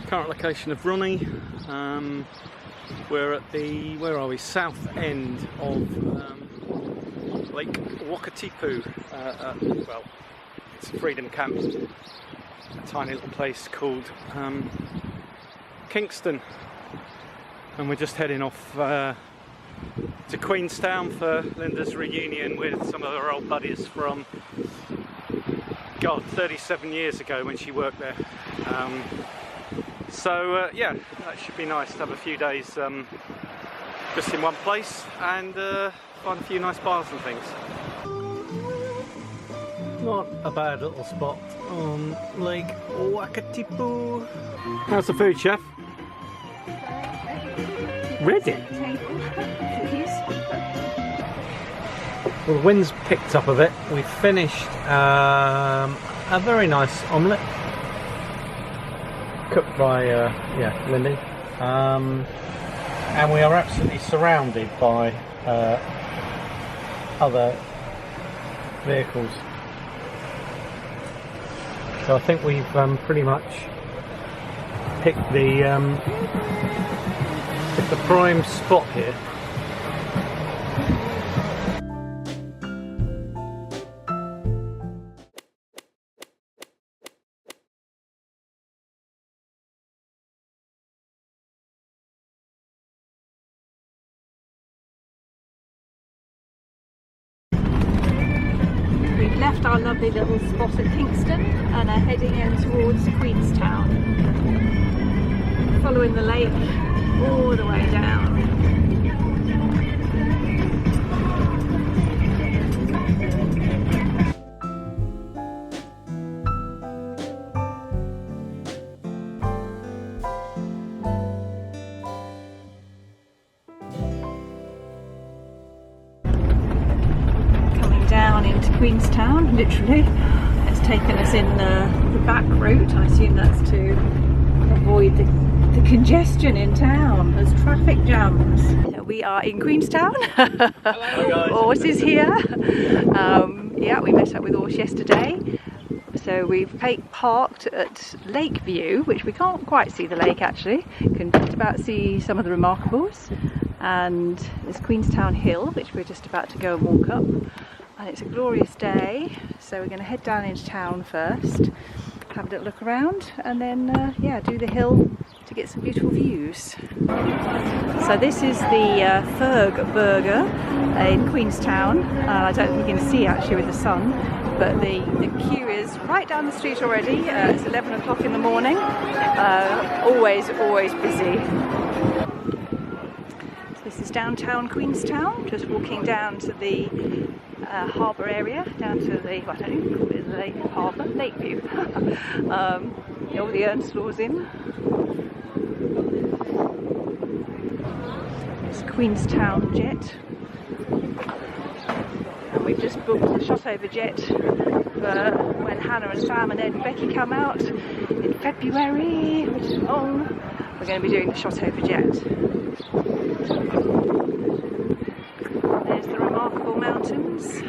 Current location of Ronnie. We're at the, where are we? South end of Lake Wakatipu. Well, it's Freedom Camp, a tiny little place called Kingston, and we're just heading off to Queenstown for Linda's reunion with some of her old buddies from, God, 37 years ago when she worked there. Yeah, that should be nice to have a few days just in one place and find a few nice bars and things. Not a bad little spot on Lake Wakatipu. How's the food, chef? Ready? Well, the wind's picked up a bit. We finished a very nice omelette cooked by Lindy, and we are absolutely surrounded by other vehicles. So I think we've pretty much picked the prime spot here. Left our lovely little spot at Kingston and are heading in towards Queenstown, following the lake all the way down. Down into Queenstown, literally. It's taken us in the back route. I assume that's to avoid the congestion in town. There's traffic jams. We are in Queenstown. Ors is here. Yeah, we met up with Ors yesterday. So we've parked at Lakeview, which we can't quite see the lake actually. You can just about see some of the Remarkables. And there's Queenstown Hill, which we're just about to go and walk up. And it's a glorious day, so we're going to head down into town first, have a little look around, and then yeah, do the hill to get some beautiful views. So this is the Ferg Burger in Queenstown. I don't think you can see actually with the sun, but the queue is right down the street already. It's 11 o'clock in the morning. Always busy. So this is downtown Queenstown, just walking down to the harbour area, down to the, well, I don't even call it the lake harbour, Lakeview. All the Ernstlaws in. It's Queenstown Jet. And we've just booked the Shotover Jet for when Hannah and Sam and Ed and Becky come out in February, which is long. We're going to be doing the Shotover Jet. There's the Remarkable Mountains.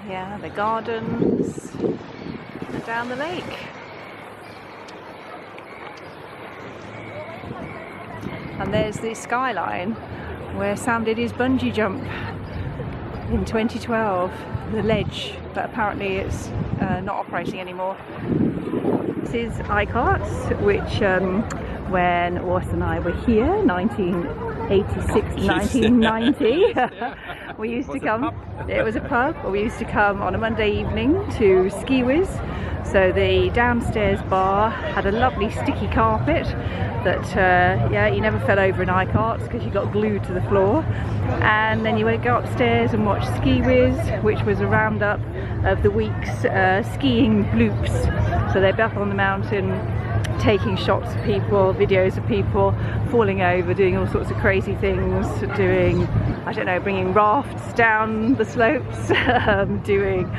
Yeah, the gardens, and down the lake. And there's the skyline where Sam did his bungee jump in 2012, the ledge, but apparently it's not operating anymore. This is ICARTS, which when Ors and I were here, 1986, 1990, we used to come, it was a pub, we used to come on a Monday evening to Ski Whiz. So the downstairs bar had a lovely sticky carpet that, yeah, you never fell over in ICARTS because you got glued to the floor. And then you would go upstairs and watch Ski Whiz, which was a roundup of the week's skiing bloops. So they'd be up on the mountain taking shots of people, videos of people falling over, doing all sorts of crazy things, doing, I don't know, bringing rafts down the slopes, doing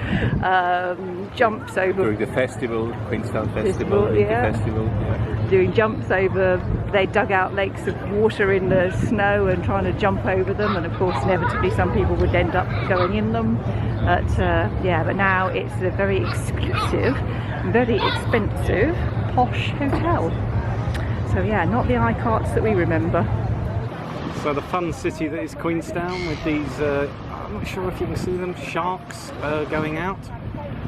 jumps over... During the festival, Queenstown Festival, yeah. Festival, yeah. Doing jumps over they dug out lakes of water in the snow and trying to jump over them, and of course inevitably some people would end up going in them. But yeah, but now it's a very exclusive, very expensive, posh hotel. So yeah, not the iCarts that we remember. So the fun city that is Queenstown, with these, I'm not sure if you can see them, sharks going out,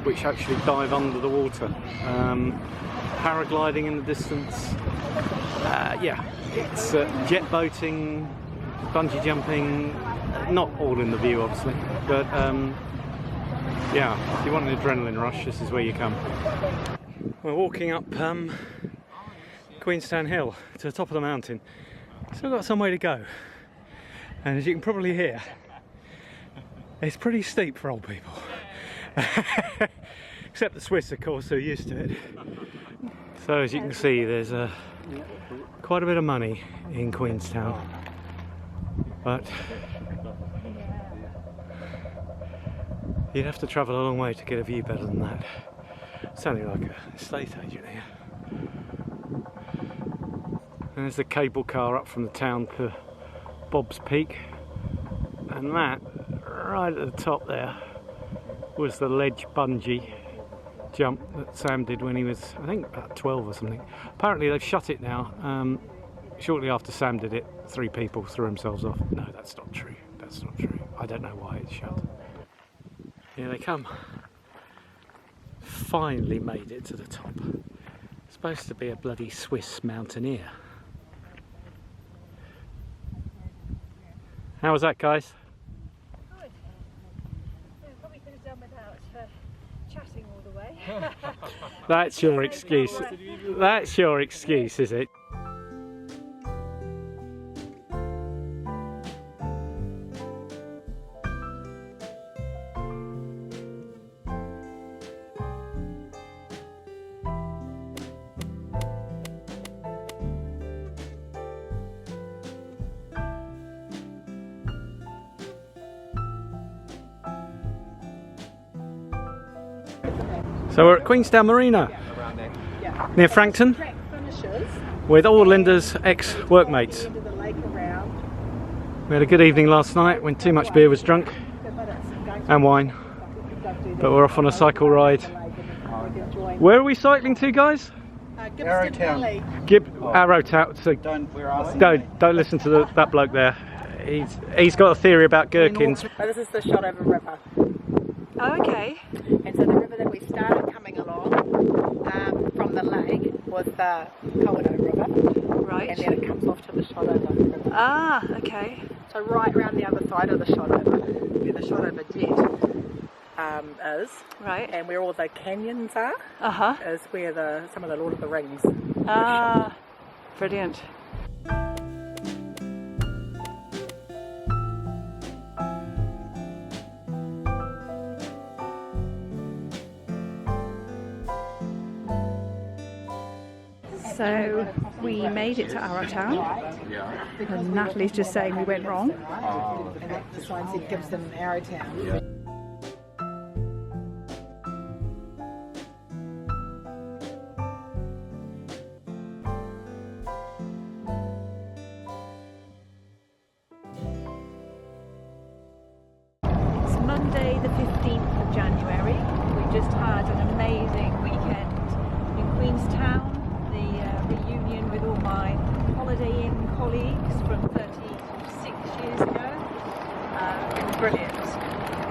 which actually dive under the water. Paragliding in the distance. Yeah, it's jet boating, bungee jumping, not all in the view obviously, but yeah, if you want an adrenaline rush, this is where you come. We're walking up Queenstown Hill to the top of the mountain. Still got some way to go, and as you can probably hear, it's pretty steep for old people. Except the Swiss, of course, who are used to it. So as you can see, there's quite a bit of money in Queenstown, but you'd have to travel a long way to get a view better than that. It's only like an estate agent here. And there's the cable car up from the town to Bob's Peak, and that right at the top there was the ledge bungee jump that Sam did when he was, I think, about 12 or something. Apparently they've shut it now. Shortly after Sam did it, 3 people threw themselves off. No, that's not true. That's not true. I don't know why it's shut. Here they come. Finally made it to the top. Supposed to be a bloody Swiss mountaineer. How was that, guys? Good. We probably could have done without chatting all the way. That's your excuse. That's your excuse, is it? So we're at Queenstown Marina, near Frankton, with all Linda's ex-workmates. We had a good evening last night when too much beer was drunk, and wine, but we're off on a cycle ride. Where are we cycling to, guys? Arrowtown. Arrowtown. So don't listen to that bloke there. He's got a theory about gherkins. This is the Shotover River. Oh, okay. And so the river that we started coming along from the lake was the Kawerau River. Right. And then it comes off to the Shotover River. Ah, okay. So right around the other side of the Shotover, where the Shotover Jet is, Right. and where all the canyons are, Uh-huh. is where some of the Lord of the Rings. Ah, brilliant. So we made it to Arrowtown, and Natalie's just saying we went wrong. And the sign said Gibson Arrowtown. It's Monday the 15th of January. We just had an amazing weekend in Queenstown. Reunion with all my Holiday Inn colleagues from 36 years ago. It was brilliant.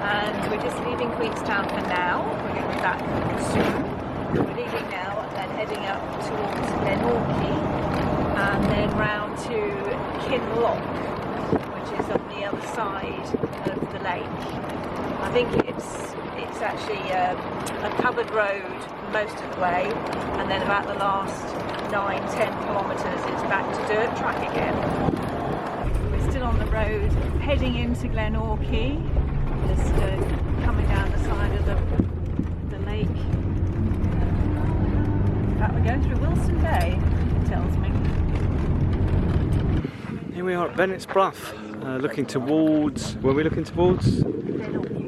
And we're just leaving Queenstown for now. We're going to be back soon. We're leaving now and then heading up towards Glenorchy and then round to Kinloch, which is on the other side of the lake. I think it's actually a covered road most of the way, and then about the last 9-10 kilometres it's back to dirt track again. We're still on the road heading into Glenorchy, just coming down the side of the lake. In fact, we're going through Wilson Bay, it tells me. Here we are at Bennett's Bluff, looking towards, where are we looking towards?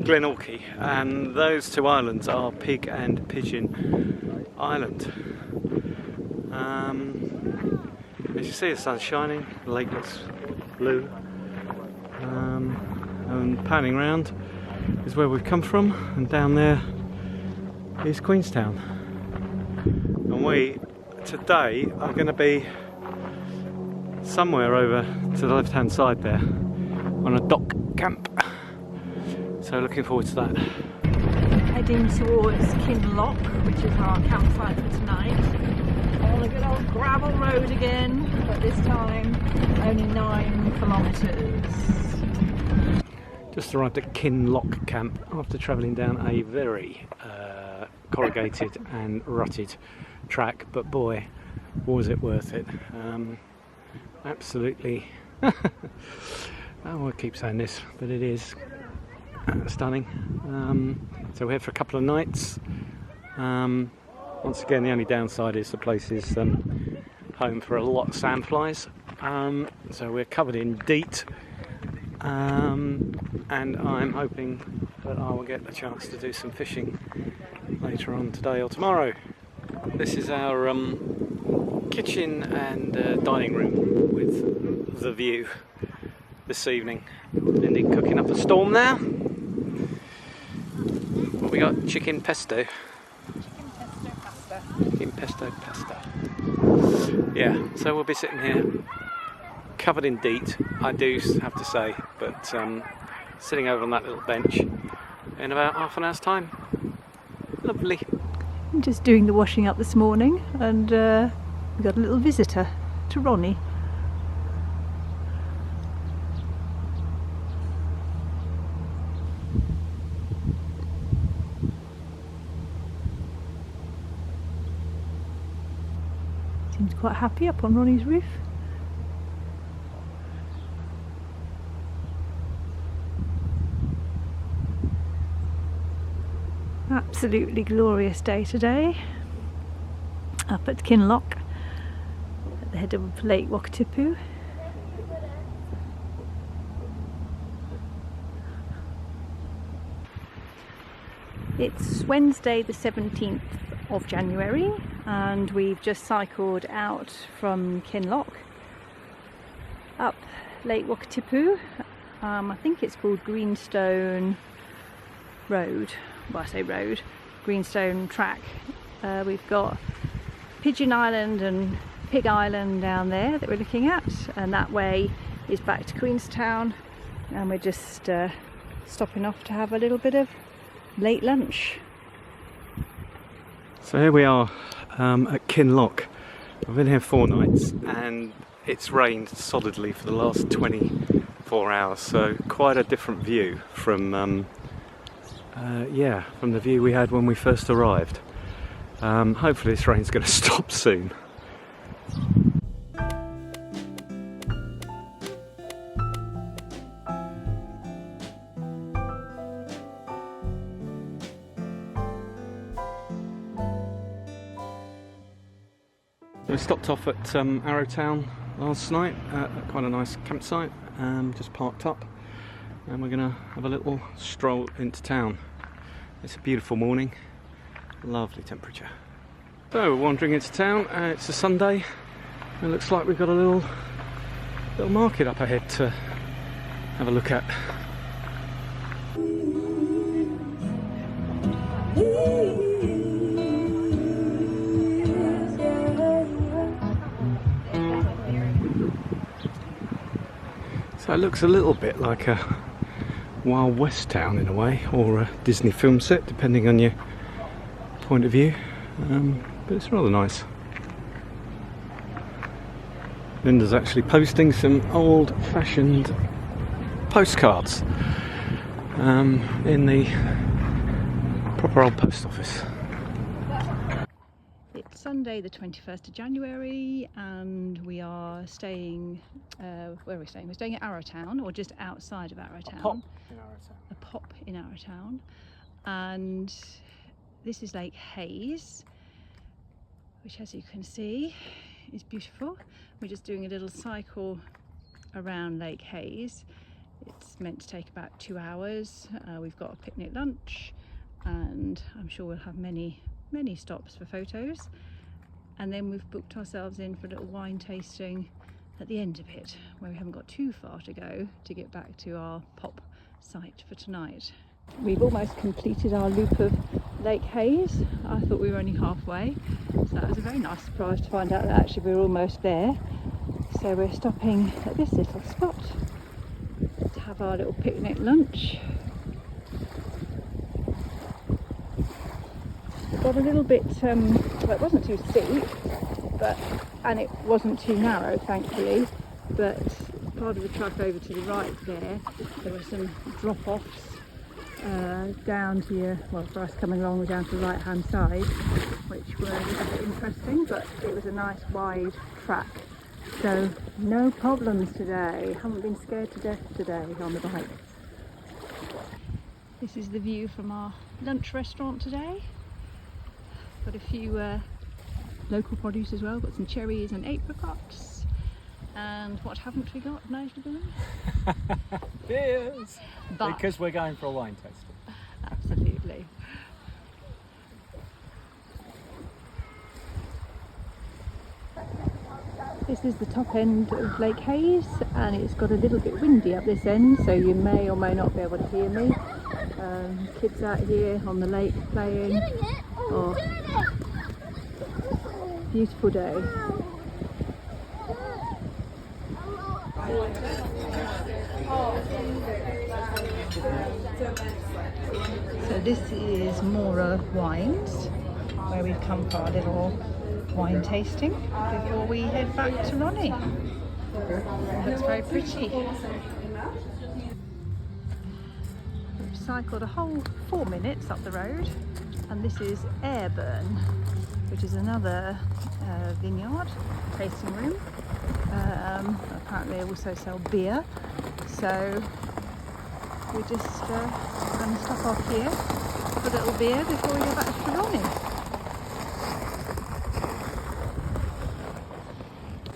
Glenorchy, and those two islands are Pig and Pigeon Island. As you see, the sun's shining, the lake looks blue, and panning round is where we've come from, and down there is Queenstown. And we today are going to be somewhere over to the left hand side there on a dock camp, so looking forward to that. Heading towards Kinloch, which is our campsite for tonight, on a good old gravel road again, but this time only 9 kilometres. Just arrived at Kinloch camp after travelling down a very corrugated and rutted track, but boy was it worth it. Absolutely I won't keep saying this, but it is stunning. So we're here for a couple of nights. Once again, the only downside is the place is home for a lot of sandflies, so we're covered in DEET, and I'm hoping that I will get a chance to do some fishing later on today or tomorrow. This is our kitchen and dining room with the view this evening. Lindy cooking up a storm there. What we got? Chicken pesto. Chicken pesto pasta. Yeah, so we'll be sitting here covered in DEET, I do have to say, but sitting over on that little bench in about half an hour's time. Lovely. I'm just doing the washing up this morning, and we got a little visitor to Ronnie. Seems quite happy up on Ronnie's roof. Absolutely glorious day today up at Kinloch at the head of Lake Wakatipu. It's Wednesday the 17th of January and we've just cycled out from Kinloch up Lake Wakatipu. I think it's called Greenstone Road. Well, I say road, Greenstone track. We've got Pigeon Island and Pig Island down there that we're looking at, and that way is back to Queenstown, and we're just stopping off to have a little bit of late lunch. So here we are at Kinloch. I've been here 4 nights and it's rained solidly for the last 24 hours, so quite a different view from from the view we had when we first arrived. Hopefully this rain's going to stop soon. We stopped off at Arrowtown last night at quite a nice campsite, just parked up, and we're going to have a little stroll into town. It's a beautiful morning, lovely temperature. So we're wandering into town, it's a Sunday, and it looks like we've got a little market up ahead to have a look at. So it looks a little bit like a Wild West town in a way, or a Disney film set, depending on your point of view, but it's rather nice. Linda's actually posting some old-fashioned postcards in the proper old post office. It's Sunday the 21st of January and we are staying, where are we staying? We're staying at Arrowtown, or just outside of Arrowtown. A pop in Arrowtown. And this is Lake Hayes, which, as you can see, is beautiful. We're just doing a little cycle around Lake Hayes. It's meant to take about 2 hours. We've got a picnic lunch and I'm sure we'll have many stops for photos. and then we've booked ourselves in for a little wine tasting at the end of it, where we haven't got too far to go to get back to our pop site for tonight. We've almost completed our loop of Lake Hayes. I thought we were only halfway, so that was a very nice surprise to find out that actually we were almost there. So we're stopping at this little spot to have our little picnic lunch. It got a little bit, well, it wasn't too steep, and it wasn't too narrow, thankfully, but part of the track over to the right there were some drop-offs down to your, well, for us coming along, we're down to the right hand side, which were a little bit interesting, but it was a nice wide track, so no problems today. Haven't been scared to death today on the bike. This is the view from our lunch restaurant today. Got a few local produce as well, got some cherries and apricots. And what haven't we got, notably? Beers! But because we're going for a wine tasting. absolutely. This is the top end of Lake Hayes, and it's got a little bit windy up this end, so you may or may not be able to hear me. Kids out here on the lake playing. Oh, beautiful day. So this is Mora Wines, where we've come for our little wine tasting before we head back to Ronnie. Looks very pretty. We've cycled a whole 4 minutes up the road, and this is Airburn, which is another vineyard tasting room. Apparently they also sell beer, so we're just going to stop off here for a little beer before we go back to Ronnie.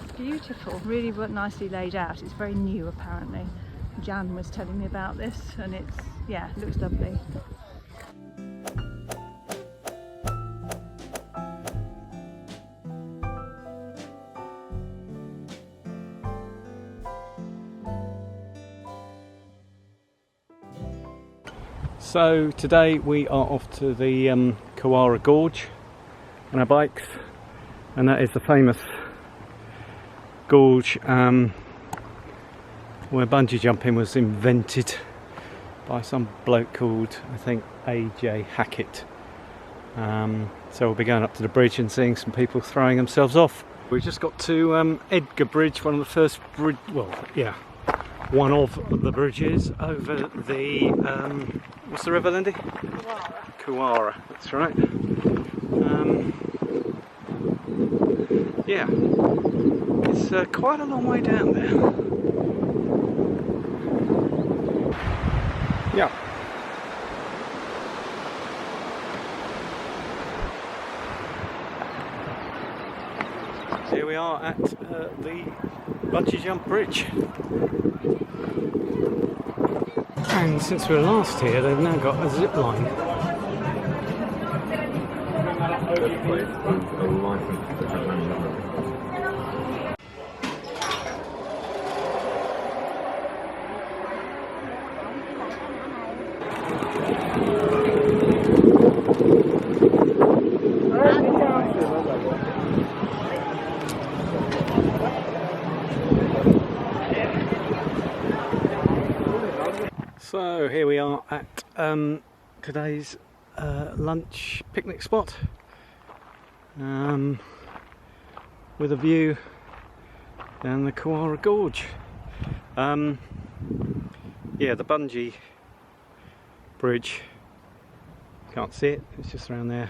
It's beautiful, really nicely laid out. It's very new apparently. Jan was telling me about this, and it looks lovely. So today we are off to the Kawara Gorge on our bikes, and that is the famous gorge where bungee jumping was invented by some bloke called, I think, A.J. Hackett. So we'll be going up to the bridge and seeing some people throwing themselves off. We just got to Edgar Bridge, one of the first bridge, one of the bridges over the what's the river, Lindy? Kawara, that's right. Yeah, it's quite a long way down there. Yeah. Here we are at the bungee jump bridge. And since we were last here, they've now got a zip line. So here we are at today's lunch picnic spot, with a view down the Kawara Gorge. Yeah, the bungee bridge, can't see it, it's just around there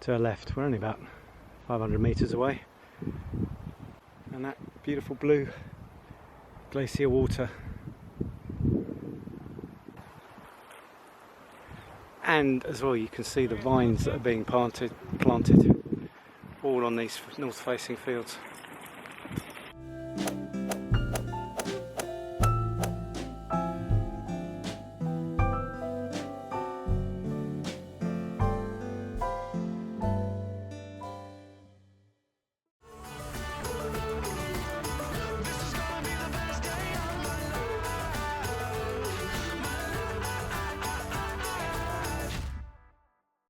to our left. We're only about 500 metres away, and that beautiful blue glacier water. And as well, you can see the vines that are being planted all on these north-facing fields.